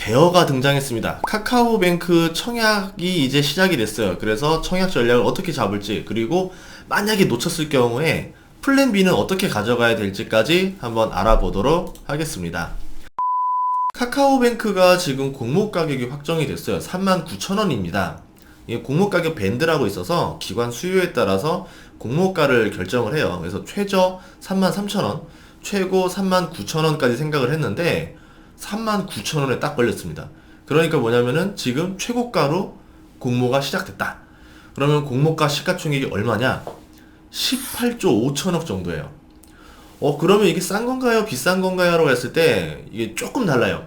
대어가 등장했습니다. 카카오뱅크 청약이 이제 시작이 됐어요. 그래서 청약 전략을 어떻게 잡을지, 그리고 만약에 놓쳤을 경우에 플랜 B는 어떻게 가져가야 될지까지 한번 알아보도록 하겠습니다. 카카오뱅크가 지금 공모 가격이 확정이 됐어요. 39,000원입니다. 이게 공모 가격 밴드라고 있어서 기관 수요에 따라서 공모가를 결정을 해요. 그래서 최저 33,000원, 최고 39,000원까지 생각을 했는데 39,000원에 딱 걸렸습니다. 그러니까 뭐냐면은 지금 최고가로 공모가 시작됐다. 그러면 공모가 시가총액이 얼마냐? 18조 5천억 정도예요. 그러면 이게 싼 건가요? 비싼 건가요? 라고 했을 때 이게 조금 달라요.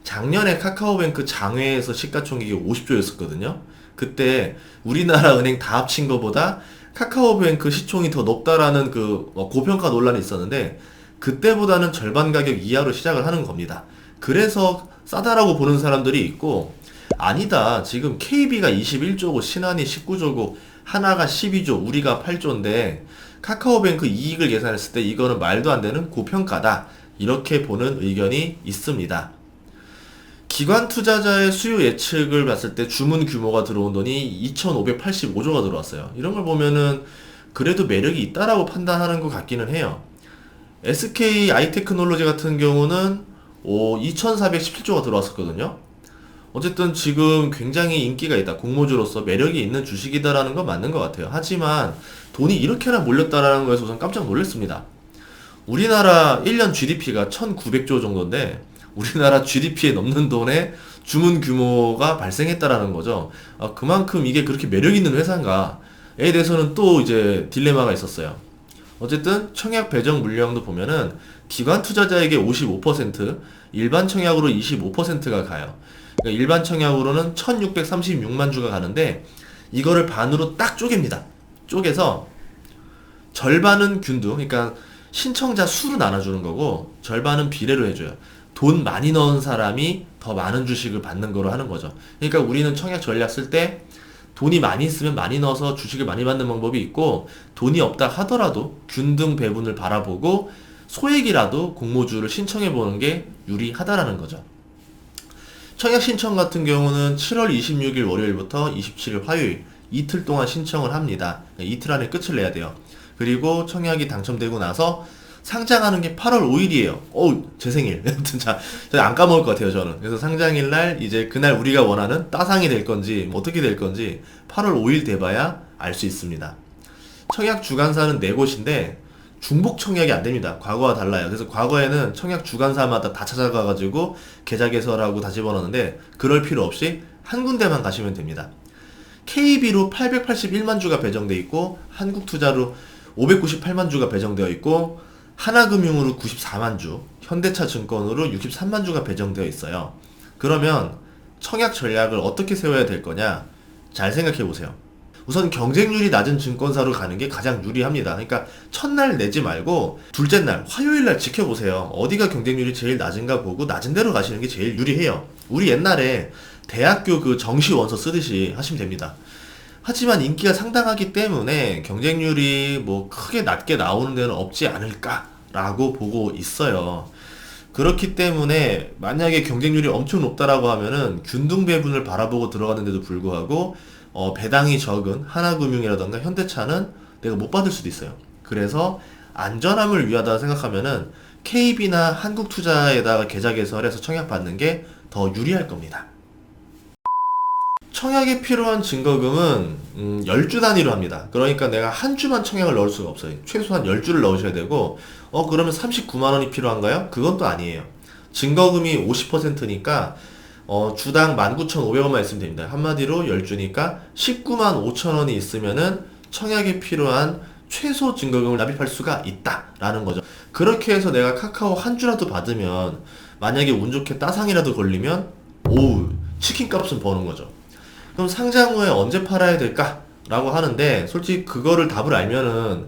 작년에 카카오뱅크 장외에서 시가총액이 50조였었거든요. 그때 우리나라 은행 다 합친 것보다 카카오뱅크 시총이 더 높다라는 그 고평가 논란이 있었는데 그때보다는 절반 가격 이하로 시작을 하는 겁니다. 그래서 싸다라고 보는 사람들이 있고, 아니다, 지금 KB가 21조고 신한이 19조고 하나가 12조 우리가 8조인데 카카오뱅크 이익을 계산했을 때 이거는 말도 안 되는 고평가다, 이렇게 보는 의견이 있습니다. 기관 투자자의 수요 예측을 봤을 때 주문 규모가 들어온 돈이 2,585조가 들어왔어요. 이런 걸 보면은 그래도 매력이 있다라고 판단하는 것 같기는 해요. SK 아이테크놀로지 같은 경우는 2,417조가 들어왔었거든요. 어쨌든 지금 굉장히 인기가 있다, 공모주로서 매력이 있는 주식이다라는 건 맞는 것 같아요. 하지만 돈이 이렇게나 몰렸다라는 거에서 우선 깜짝 놀랐습니다. 우리나라 1년 GDP가 1,900조 정도인데 우리나라 GDP에 넘는 돈의 주문 규모가 발생했다라는 거죠. 그만큼 이게 그렇게 매력 있는 회사인가에 대해서는 또 이제 딜레마가 있었어요. 어쨌든 청약 배정 물량도 보면은 기관 투자자에게 55%, 일반 청약으로 25%가 가요. 그러니까 일반 청약으로는 1636만 주가 가는데 이거를 반으로 딱 쪼갭니다. 쪼개서 절반은 균등, 그러니까 신청자 수로 나눠주는 거고 절반은 비례로 해줘요. 돈 많이 넣은 사람이 더 많은 주식을 받는 거로 하는 거죠. 그러니까 우리는 청약 전략 쓸 때 돈이 많이 있으면 많이 넣어서 주식을 많이 받는 방법이 있고, 돈이 없다 하더라도 균등 배분을 바라보고 소액이라도 공모주를 신청해 보는 게 유리하다라는 거죠. 청약 신청 같은 경우는 7월 26일 월요일부터 27일 화요일 이틀 동안 신청을 합니다. 이틀 안에 끝을 내야 돼요. 그리고 청약이 당첨되고 나서 상장하는 게 8월 5일이에요. 제 생일. 진짜 안 까먹을 것 같아요, 저는. 그래서 상장일 날 이제 그날 우리가 원하는 따상이 될 건지 뭐 어떻게 될 건지 8월 5일 돼봐야 알 수 있습니다. 청약 주관사는 4곳인데 중복 청약이 안 됩니다. 과거와 달라요. 그래서 과거에는 청약 주관사마다 다 찾아가가지고 계좌 개설하고 다 집어넣는데 그럴 필요 없이 한 군데만 가시면 됩니다. KB로 881만 주가 배정돼 있고 한국투자로 598만 주가 배정되어 있고 하나금융으로 94만 주, 현대차증권으로 63만 주가 배정되어 있어요. 그러면 청약 전략을 어떻게 세워야 될 거냐? 잘 생각해 보세요. 우선 경쟁률이 낮은 증권사로 가는 게 가장 유리합니다. 그러니까 첫날 내지 말고 둘째 날, 화요일 날 지켜보세요. 어디가 경쟁률이 제일 낮은가 보고 낮은 데로 가시는 게 제일 유리해요. 우리 옛날에 대학교 그 정시 원서 쓰듯이 하시면 됩니다. 하지만 인기가 상당하기 때문에 경쟁률이 뭐 크게 낮게 나오는 데는 없지 않을까라고 보고 있어요. 그렇기 때문에 만약에 경쟁률이 엄청 높다라고 하면은 균등 배분을 바라보고 들어가는데도 불구하고 배당이 적은 하나금융이라던가 현대차는 내가 못 받을 수도 있어요. 그래서 안전함을 위하다 생각하면은 KB나 한국투자에다가 계좌 개설해서 청약 받는 게 더 유리할 겁니다. 청약에 필요한 증거금은 10주 단위로 합니다. 그러니까 내가 한 주만 청약을 넣을 수가 없어요. 최소한 10주를 넣으셔야 되고 그러면 39만 원이 필요한가요? 그건 또 아니에요. 증거금이 50%니까 주당 19,500원만 있으면 됩니다. 한마디로 10주니까 195만 5천 원이 있으면은 청약에 필요한 최소 증거금을 납입할 수가 있다라는 거죠. 그렇게 해서 내가 카카오 한 주라도 받으면 만약에 운 좋게 따상이라도 걸리면 치킨 값은 버는 거죠. 그럼 상장 후에 언제 팔아야 될까? 라고 하는데 솔직히 그거를 답을 알면은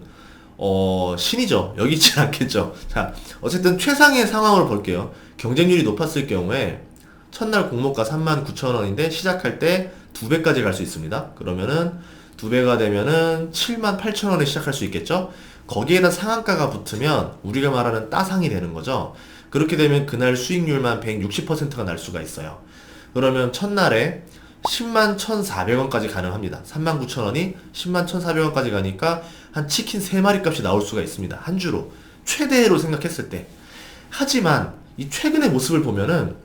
신이죠. 여기 있지 않겠죠. 자, 어쨌든 최상의 상황을 볼게요. 경쟁률이 높았을 경우에 첫날 공모가 39,000원인데 시작할 때 2배까지 갈 수 있습니다. 그러면은 2배가 되면은 78,000원에 시작할 수 있겠죠. 거기에다 상한가가 붙으면 우리가 말하는 따상이 되는 거죠. 그렇게 되면 그날 수익률만 160%가 날 수가 있어요. 그러면 첫날에 10만 1,400원까지 가능합니다. 39,000원이 10만 1,400원까지 가니까 한 치킨 3마리 값이 나올 수가 있습니다. 한 주로. 최대로 생각했을 때. 하지만 이 최근의 모습을 보면은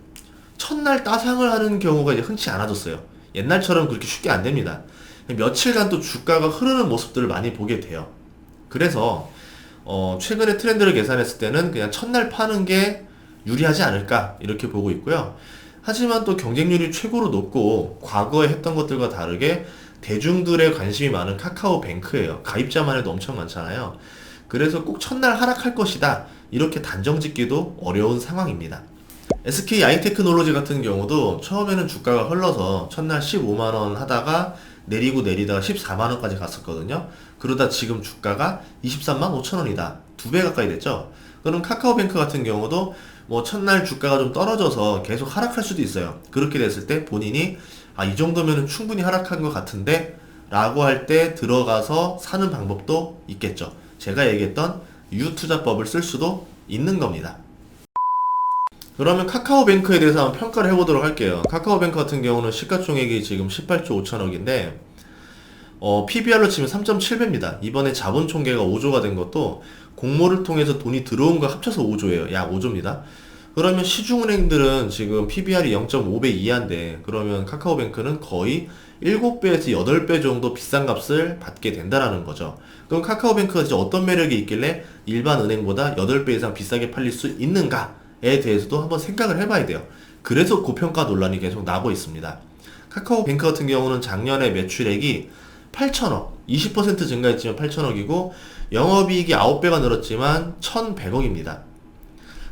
첫날 따상을 하는 경우가 이제 흔치 않아졌어요. 옛날처럼 그렇게 쉽게 안 됩니다. 며칠간 또 주가가 흐르는 모습들을 많이 보게 돼요. 그래서 최근의 트렌드를 계산했을 때는 그냥 첫날 파는 게 유리하지 않을까 이렇게 보고 있고요. 하지만 또 경쟁률이 최고로 높고 과거에 했던 것들과 다르게 대중들의 관심이 많은 카카오뱅크예요. 가입자만 해도 엄청 많잖아요. 그래서 꼭 첫날 하락할 것이다 이렇게 단정 짓기도 어려운 상황입니다. SK 아이테크놀로지 같은 경우도 처음에는 주가가 흘러서 첫날 15만원 하다가 내리다가 14만원까지 갔었거든요. 그러다 지금 주가가 23만 5천원이다. 2배 가까이 됐죠. 그럼 카카오뱅크 같은 경우도 뭐 첫날 주가가 좀 떨어져서 계속 하락할 수도 있어요. 그렇게 됐을 때 본인이 이 정도면 충분히 하락한 것 같은데 라고 할 때 들어가서 사는 방법도 있겠죠. 제가 얘기했던 유투자법을 쓸 수도 있는 겁니다. 그러면 카카오뱅크에 대해서 한번 평가를 해보도록 할게요. 카카오뱅크 같은 경우는 시가총액이 지금 18조 5천억인데 PBR로 치면 3.7배입니다. 이번에 자본 총계가 5조가 된 것도 공모를 통해서 돈이 들어온 거 합쳐서 5조예요. 약 5조입니다. 그러면 시중은행들은 지금 PBR이 0.5배 이하인데 그러면 카카오뱅크는 거의 7배에서 8배 정도 비싼 값을 받게 된다라는 거죠. 그럼 카카오뱅크가 이제 어떤 매력이 있길래 일반 은행보다 8배 이상 비싸게 팔릴 수 있는가에 대해서도 한번 생각을 해봐야 돼요. 그래서 고평가 논란이 계속 나고 있습니다. 카카오뱅크 같은 경우는 작년에 매출액이 8천억, 20% 증가했지만 8천억이고 영업이익이 9배가 늘었지만 1,100억입니다.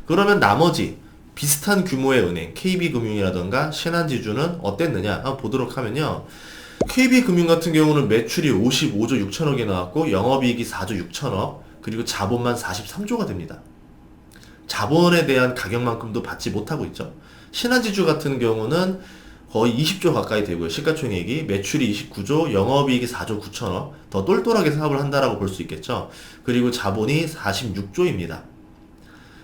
그러면 나머지 비슷한 규모의 은행, KB금융이라던가 신한지주는 어땠느냐 한번 보도록 하면요. KB금융 같은 경우는 매출이 55조 6천억이 나왔고 영업이익이 4조 6천억, 그리고 자본만 43조가 됩니다. 자본에 대한 가격만큼도 받지 못하고 있죠. 신한지주 같은 경우는 거의 20조 가까이 되고요. 시가총액이 매출이 29조, 영업이익이 4조 9천억, 더 똘똘하게 사업을 한다라고 볼 수 있겠죠. 그리고 자본이 46조입니다.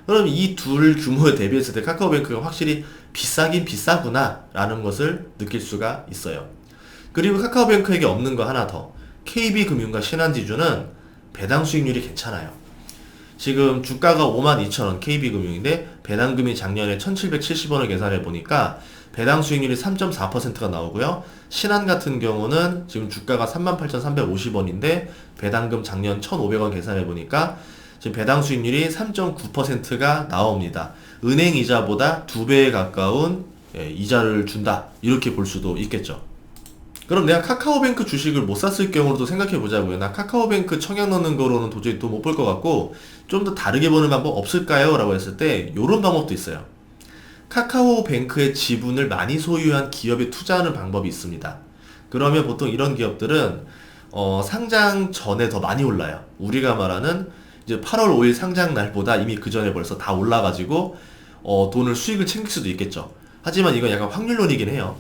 그럼 이 둘 규모에 대비했을 때 카카오뱅크가 확실히 비싸긴 비싸구나 라는 것을 느낄 수가 있어요. 그리고 카카오뱅크에게 없는 거 하나 더, KB금융과 신한지주는 배당 수익률이 괜찮아요. 지금 주가가 52,000원 KB금융인데 배당금이 작년에 1,770원을 계산해 보니까 배당 수익률이 3.4%가 나오고요. 신한 같은 경우는 지금 주가가 38,350원인데 배당금 작년 1,500원 계산해 보니까 지금 배당 수익률이 3.9%가 나옵니다. 은행 이자보다 2배에 가까운 이자를 준다. 이렇게 볼 수도 있겠죠. 그럼 내가 카카오뱅크 주식을 못 샀을 경우로도 생각해 보자고요. 나 카카오뱅크 청약 넣는 거로는 도저히 돈 못 벌 것 같고 좀 더 다르게 보는 방법 없을까요? 라고 했을 때 이런 방법도 있어요. 카카오뱅크의 지분을 많이 소유한 기업에 투자하는 방법이 있습니다. 그러면 보통 이런 기업들은 상장 전에 더 많이 올라요. 우리가 말하는 이제 8월 5일 상장 날보다 이미 그 전에 벌써 다 올라가지고 돈을 수익을 챙길 수도 있겠죠. 하지만 이건 약간 확률론이긴 해요.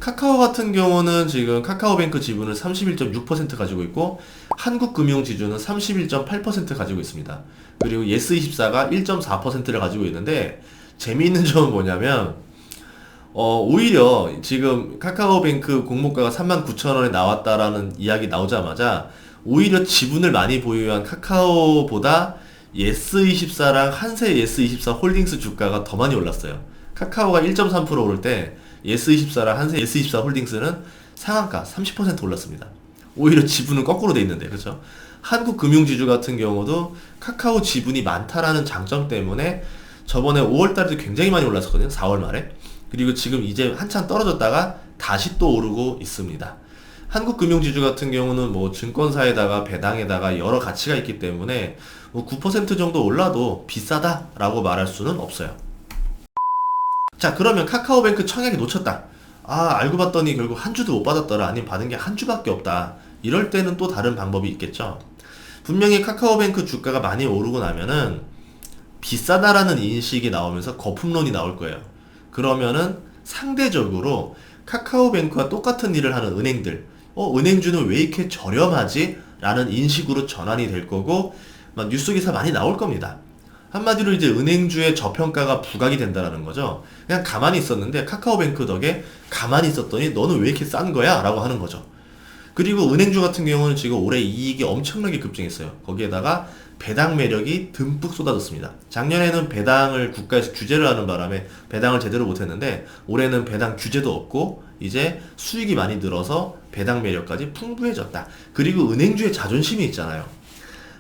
카카오 같은 경우는 지금 카카오뱅크 지분을 31.6% 가지고 있고 한국금융지주는 31.8% 가지고 있습니다. 그리고 예스24가 1.4%를 가지고 있는데 재미있는 점은 뭐냐면 오히려 지금 카카오뱅크 공모가가 39,000원에 나왔다라는 이야기 나오자마자 오히려 지분을 많이 보유한 카카오보다 예스24랑 한세 예스24 홀딩스 주가가 더 많이 올랐어요. 카카오가 1.3% 오를 때 예스24랑 한세 예스24 홀딩스는 상한가 30% 올랐습니다. 오히려 지분은 거꾸로 돼 있는데, 그렇죠? 한국금융지주 같은 경우도 카카오 지분이 많다라는 장점 때문에 저번에 5월달에도 굉장히 많이 올랐었거든요. 4월 말에. 그리고 지금 이제 한참 떨어졌다가 다시 또 오르고 있습니다. 한국금융지주 같은 경우는 뭐 증권사에다가 배당에다가 여러 가치가 있기 때문에 뭐 9% 정도 올라도 비싸다라고 말할 수는 없어요. 자, 그러면 카카오뱅크 청약이 놓쳤다. 알고 봤더니 결국 한 주도 못 받았더라. 아니면 받은 게 한 주밖에 없다. 이럴 때는 또 다른 방법이 있겠죠. 분명히 카카오뱅크 주가가 많이 오르고 나면은 비싸다라는 인식이 나오면서 거품론이 나올 거예요. 그러면은 상대적으로 카카오뱅크와 똑같은 일을 하는 은행들, 은행주는 왜 이렇게 저렴하지? 라는 인식으로 전환이 될 거고 막 뉴스 기사 많이 나올 겁니다. 한마디로 이제 은행주의 저평가가 부각이 된다라는 거죠. 그냥 가만히 있었는데 카카오뱅크 덕에 가만히 있었더니 너는 왜 이렇게 싼 거야? 라고 하는 거죠. 그리고 은행주 같은 경우는 지금 올해 이익이 엄청나게 급증했어요. 거기에다가 배당 매력이 듬뿍 쏟아졌습니다. 작년에는 배당을 국가에서 규제를 하는 바람에 배당을 제대로 못했는데 올해는 배당 규제도 없고 이제 수익이 많이 늘어서 배당 매력까지 풍부해졌다. 그리고 은행주의 자존심이 있잖아요.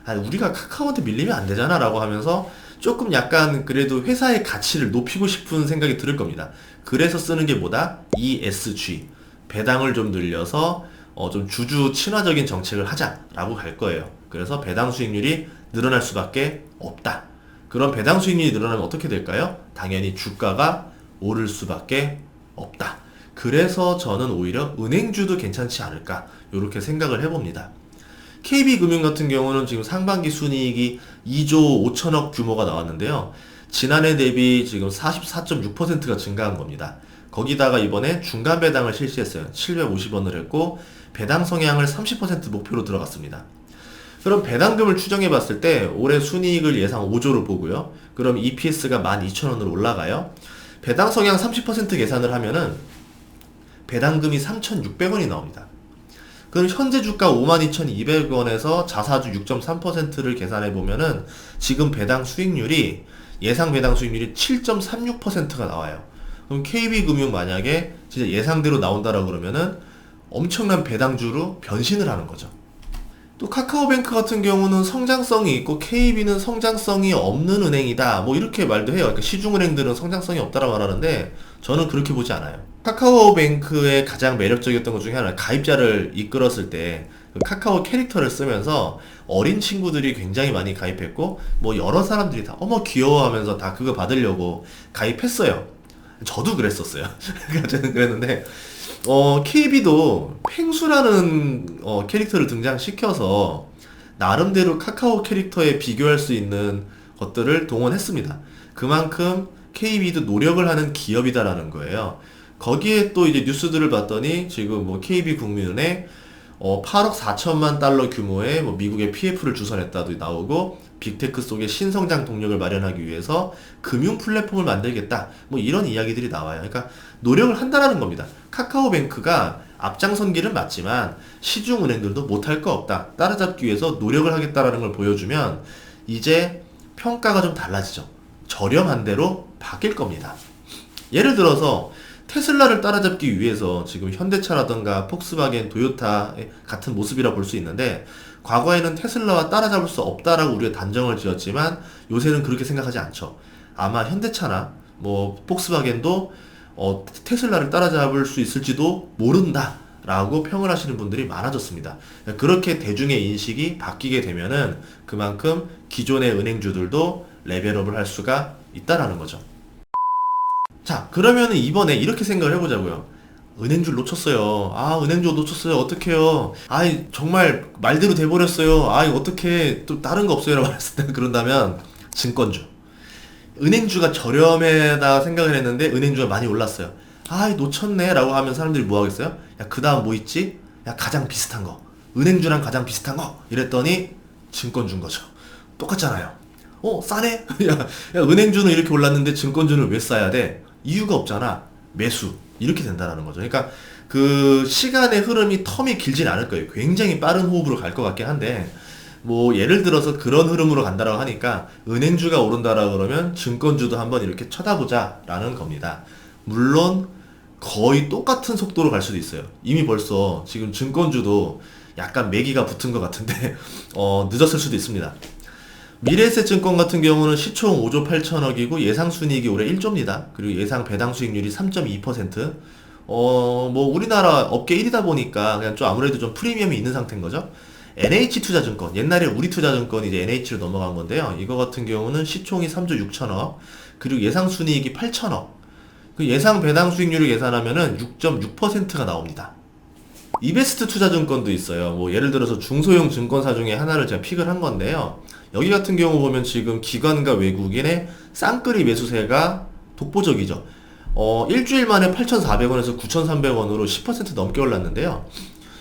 아, 우리가 카카오한테 밀리면 안 되잖아 라고 하면서 조금 약간 그래도 회사의 가치를 높이고 싶은 생각이 들 겁니다. 그래서 쓰는 게 뭐다? ESG. 배당을 좀 늘려서 좀 주주 친화적인 정책을 하자라고 갈 거예요. 그래서 배당 수익률이 늘어날 수밖에 없다. 그럼 배당 수익률이 늘어나면 어떻게 될까요? 당연히 주가가 오를 수밖에 없다. 그래서 저는 오히려 은행주도 괜찮지 않을까 이렇게 생각을 해봅니다. KB금융 같은 경우는 지금 상반기 순이익이 2조 5천억 규모가 나왔는데요. 지난해 대비 지금 44.6%가 증가한 겁니다. 거기다가 이번에 중간 배당을 실시했어요. 750원을 했고 배당 성향을 30% 목표로 들어갔습니다. 그럼 배당금을 추정해 봤을 때 올해 순이익을 예상 5조로 보고요. 그럼 EPS가 12,000원으로 올라가요. 배당 성향 30% 계산을 하면은 배당금이 3,600원이 나옵니다. 그럼 현재 주가 52,200원에서 자사주 6.3%를 계산해 보면은 지금 배당 수익률이 예상 배당 수익률이 7.36%가 나와요. 그럼 KB금융 만약에 진짜 예상대로 나온다라고 그러면은 엄청난 배당주로 변신을 하는 거죠. 또 카카오뱅크 같은 경우는 성장성이 있고 KB는 성장성이 없는 은행이다 뭐 이렇게 말도 해요. 그러니까 시중은행들은 성장성이 없다라고 말하는데 저는 그렇게 보지 않아요. 카카오뱅크의 가장 매력적이었던 것 중에 하나는 가입자를 이끌었을 때 그 카카오 캐릭터를 쓰면서 어린 친구들이 굉장히 많이 가입했고 뭐 여러 사람들이 다 어머 귀여워하면서 다 그거 받으려고 가입했어요. 저도 그랬었어요. 저는 그랬는데 KB도 펭수라는 캐릭터를 등장시켜서 나름대로 카카오 캐릭터에 비교할 수 있는 것들을 동원했습니다. 그만큼 KB도 노력을 하는 기업이다라는 거예요. 거기에 또 이제 뉴스들을 봤더니 지금 뭐 KB국민은행 8억 4천만 달러 규모의 뭐 미국의 PF를 주선했다도 나오고 빅테크 속의 신성장 동력을 마련하기 위해서 금융 플랫폼을 만들겠다 뭐 이런 이야기들이 나와요. 그러니까 노력을 한다라는 겁니다. 카카오뱅크가 앞장선 길은 맞지만 시중은행들도 못할 거 없다. 따라잡기 위해서 노력을 하겠다라는 걸 보여주면 이제 평가가 좀 달라지죠. 저렴한 대로 바뀔 겁니다. 예를 들어서 테슬라를 따라잡기 위해서 지금 현대차라든가 폭스바겐, 도요타 같은 모습이라 볼 수 있는데 과거에는 테슬라와 따라잡을 수 없다라고 우리가 단정을 지었지만 요새는 그렇게 생각하지 않죠. 아마 현대차나 뭐 폭스바겐도 테슬라를 따라잡을 수 있을지도 모른다 라고 평을 하시는 분들이 많아졌습니다. 그렇게 대중의 인식이 바뀌게 되면은 그만큼 기존의 은행주들도 레벨업을 할 수가 있다라는 거죠. 자, 그러면은 이번에 이렇게 생각을 해보자고요. 은행주 놓쳤어요. 아, 은행주 놓쳤어요. 어떡해요. 아이, 정말 말대로 돼버렸어요. 아이, 어떡해. 또 다른 거 없어요. 라고 말했을 때 그런다면 증권주. 은행주가 저렴하다 생각을 했는데 은행주가 많이 올랐어요. 아이, 놓쳤네. 라고 하면 사람들이 뭐 하겠어요? 야, 그 다음 뭐 있지? 야, 가장 비슷한 거. 은행주랑 가장 비슷한 거. 이랬더니 증권주인 거죠. 똑같잖아요. 싸네? 야, 은행주는 이렇게 올랐는데 증권주는 왜 싸야 돼? 이유가 없잖아. 매수. 이렇게 된다는 거죠. 그러니까 그 시간의 흐름이 텀이 길진 않을 거예요. 굉장히 빠른 호흡으로 갈 것 같긴 한데 뭐 예를 들어서 그런 흐름으로 간다라고 하니까 은행주가 오른다라고 그러면 증권주도 한번 이렇게 쳐다보자 라는 겁니다. 물론 거의 똑같은 속도로 갈 수도 있어요. 이미 벌써 지금 증권주도 약간 매기가 붙은 것 같은데 늦었을 수도 있습니다. 미래에셋증권 같은 경우는 시총 5조 8천억이고 예상 순이익이 올해 1조입니다. 그리고 예상 배당 수익률이 3.2%. 뭐 우리나라 업계 1위다 보니까 그냥 좀 아무래도 좀 프리미엄이 있는 상태인 거죠. NH투자증권, 옛날에 우리투자증권이 이제 NH로 넘어간 건데요. 이거 같은 경우는 시총이 3조 6천억, 그리고 예상 순이익이 8천억. 그 예상 배당 수익률을 계산하면은 6.6%가 나옵니다. 이베스트 투자증권도 있어요. 뭐 예를 들어서 중소형 증권사 중에 하나를 제가 픽을 한 건데요. 여기 같은 경우 보면 지금 기관과 외국인의 쌍끌이 매수세가 독보적이죠. 일주일 만에 8,400원에서 9,300원으로 10% 넘게 올랐는데요.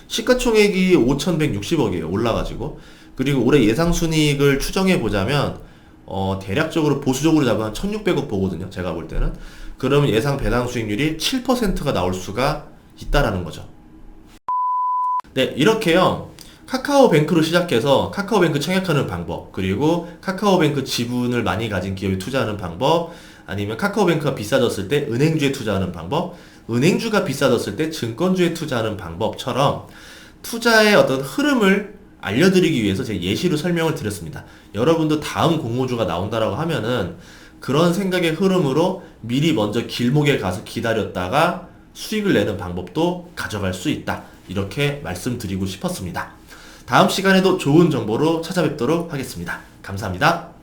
시가총액이 5,160억이에요. 올라가지고. 그리고 올해 예상 순이익을 추정해 보자면 대략적으로 보수적으로 잡으면 1600억 보거든요. 제가 볼 때는. 그러면 예상 배당 수익률이 7%가 나올 수가 있다라는 거죠. 네, 이렇게요. 카카오뱅크로 시작해서 카카오뱅크 청약하는 방법, 그리고 카카오뱅크 지분을 많이 가진 기업에 투자하는 방법, 아니면 카카오뱅크가 비싸졌을 때 은행주에 투자하는 방법, 은행주가 비싸졌을 때 증권주에 투자하는 방법처럼 투자의 어떤 흐름을 알려드리기 위해서 제가 예시로 설명을 드렸습니다. 여러분도 다음 공모주가 나온다라고 하면은 그런 생각의 흐름으로 미리 먼저 길목에 가서 기다렸다가 수익을 내는 방법도 가져갈 수 있다. 이렇게 말씀드리고 싶었습니다. 다음 시간에도 좋은 정보로 찾아뵙도록 하겠습니다. 감사합니다.